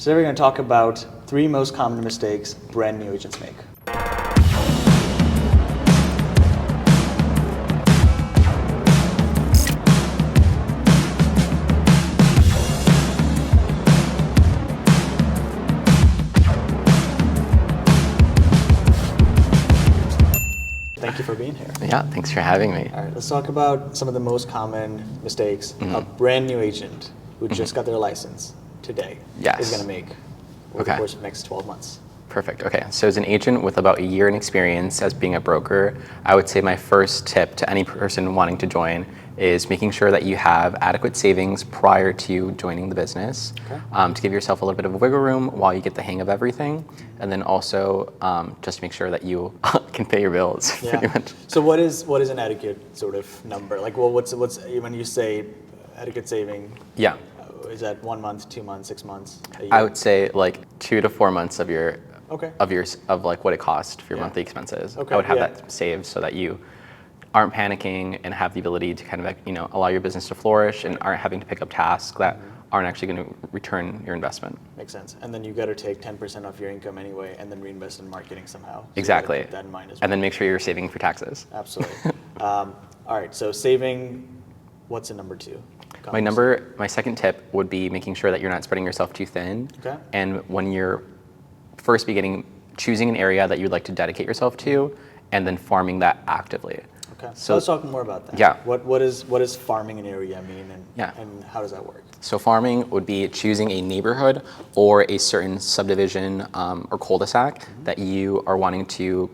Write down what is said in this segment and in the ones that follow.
Today we're going to talk about 3 most common mistakes brand new agents make. Thank you for being here. Yeah, thanks for having me. All right, let's talk about some of the most common mistakes a brand new agent who just got their license today Yes. is going to make over the Okay. course of the next 12 months. Perfect. Okay. So as an agent with about a year in experience as being a broker, I would say my first tip to any person wanting to join is making sure that you have adequate savings prior to joining the business, Okay. to give yourself a little bit of wiggle room while you get the hang of everything, and then also just make sure that you can pay your bills. Pretty much. So what is an adequate sort of number? Like, well, what's when you say adequate saving? Yeah. Is that 1 month, 2 months, 6 months, a year? I would say like 2 to 4 months of your Okay. of like what it costs for your Yeah. monthly expenses. Okay, I would have yeah. that saved so that you aren't panicking and have the ability to kind of allow your business to flourish and aren't having to pick up tasks that aren't actually going to return your investment. Makes sense. And then you got to take 10% of your income anyway and then reinvest in marketing somehow. So Exactly. You gotta keep that in mind as well. And then make sure you're saving for taxes. Absolutely. All right. So saving, what's in number 2? My second tip would be making sure that you're not spreading yourself too thin. Okay. And when you're first beginning, choosing an area that you'd like to dedicate yourself to, and then farming that actively. Okay. So Let's talk more about that. Yeah. What does farming an area mean and, Yeah. and how does that work? So farming would be choosing a neighborhood or a certain subdivision or cul-de-sac that you are wanting to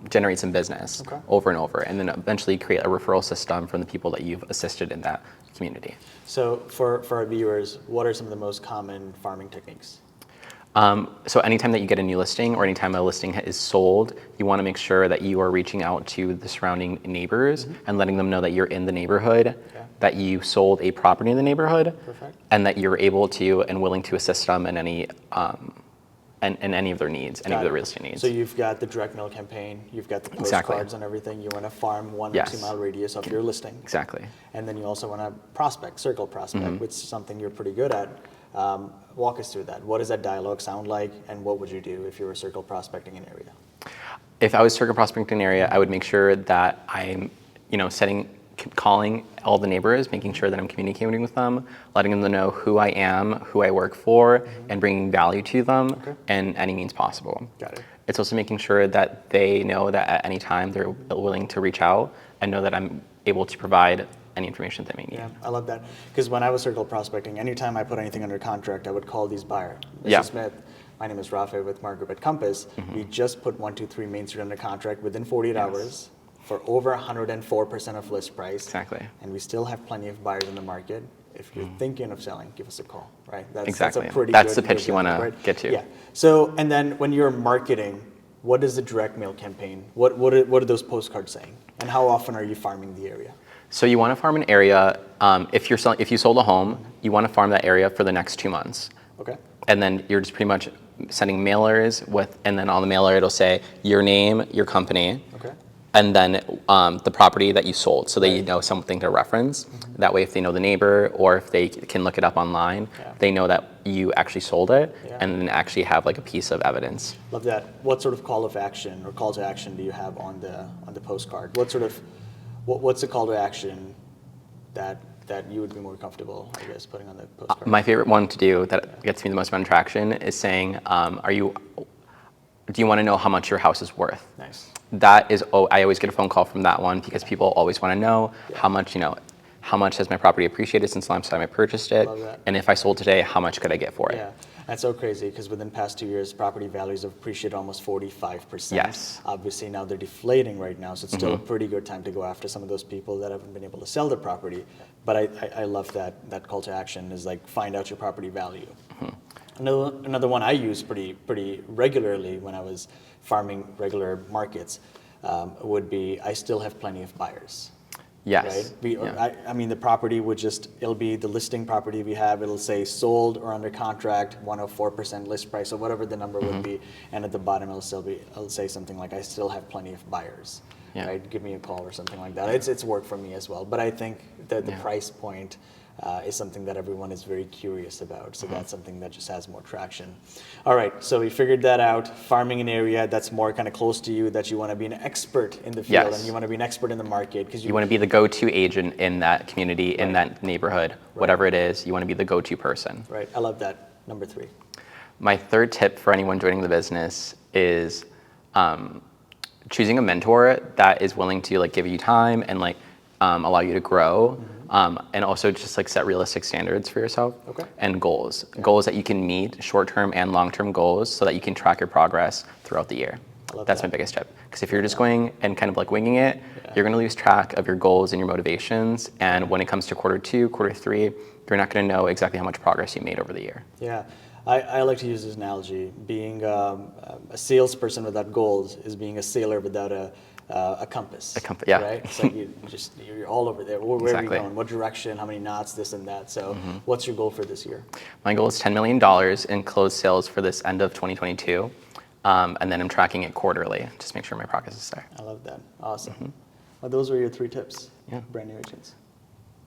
generate some business Okay. over and over, and then eventually create a referral system from the people that you've assisted in that community. So for our viewers, what are some of the most common farming techniques? So anytime that you get a new listing or anytime a listing is sold, you want to make sure that you are reaching out to the surrounding neighbors and letting them know that you're in the neighborhood, Okay. that you sold a property in the neighborhood, Perfect. and that you're able to and willing to assist them in any in any of their needs, any of Got their it. real estate needs. So you've got the direct mail campaign, you've got the Exactly. postcards and everything. You want to farm 1 or Yes. 2 mile radius of your listing. Exactly. And then you also want to prospect, circle prospect, which is something you're pretty good at. Walk us through that. What does that dialogue sound like, and what would you do if you were circle prospecting an area? If I was circle prospecting an area, I would make sure that I'm, calling all the neighbors, making sure that I'm communicating with them, letting them know who I am, who I work for, and bringing value to them in any means possible. Got it. It's also making sure that they know that at any time they're willing to reach out and know that I'm able to provide any information they may need. Yeah, I love that. Because when I was circle prospecting, anytime I put anything under contract, I would call these buyers. Mr. Yeah. Smith, my name is Rafa with Mark at Compass. We just put 123 Main Street under contract within 48 hours for over 104% of list price. Exactly. And we still have plenty of buyers in the market. If you're thinking of selling, give us a call, right? Exactly. That's a pretty That's good the pitch you wanna example, right? get to. Yeah. So, and then when you're marketing, what is the direct mail campaign? What are those postcards saying? And how often are you farming the area? So you want to farm an area. If you sold a home, you want to farm that area for the next 2 months, Okay. and then you're just pretty much sending mailers and then on the mailer it'll say your name, your company, Okay. and then the property that you sold, so they Right. know something to reference. That way, if they know the neighbor or if they can look it up online, Yeah. they know that you actually sold it, Yeah. and then actually have like a piece of evidence. Love that. What sort of call of action or call to action do you have on the postcard? What's the call to action that you would be more comfortable, I guess, putting on the postcard? My favorite one to do that gets me the most amount of traction is saying, do you want to know how much your house is worth? Nice. That is, I always get a phone call from that one because people always want to know how much has my property appreciated since the last time I purchased it? Love that. And if I sold today, how much could I get for it? Yeah, that's so crazy because within the past 2 years, property values have appreciated almost 45%. Yes. Obviously, now they're deflating right now, so it's still a pretty good time to go after some of those people that haven't been able to sell their property. But I love that call to action is like find out your property value. Another one I use pretty regularly when I was farming regular markets would be I still have plenty of buyers. Yes. Right? I mean, the property it'll be the listing property we have, it'll say sold or under contract, 104% list price, or whatever the number would be. And at the bottom, it'll say something like, I still have plenty of buyers, Yeah. right? Give me a call or something like that. It's worked for me as well. But I think that the price point is something that everyone is very curious about. So that's something that just has more traction. All right, so we figured that out. Farming an area that's more kind of close to you, that you want to be an expert in the field, Yes. and you want to be an expert in the market because You want to be the go-to agent in that community, in that neighborhood, whatever it is. You want to be the go-to person. Right. I love that. Number 3. My third tip for anyone joining the business is choosing a mentor that is willing to like give you time and like allow you to grow, and also just like set realistic standards for yourself and goals that you can meet, short-term and long-term goals, so that you can track your progress throughout the year. That's my biggest tip. Because if you're just going and kind of like winging it, you're going to lose track of your goals and your motivations. And when it comes to quarter 2, quarter 3, you're not going to know exactly how much progress you made over the year. Yeah. I like to use this analogy. Being a salesperson without goals is being a sailor without a compass. A compass, yeah. Right? It's like you're all over there. Where are we Exactly. going? What direction? How many knots? This and that. So what's your goal for this year? My goal is $10 million in closed sales for this end of 2022. And then I'm tracking it quarterly, just make sure my progress is there. I love that. Awesome. Well, those were your 3 tips. Yeah. Brand new agents.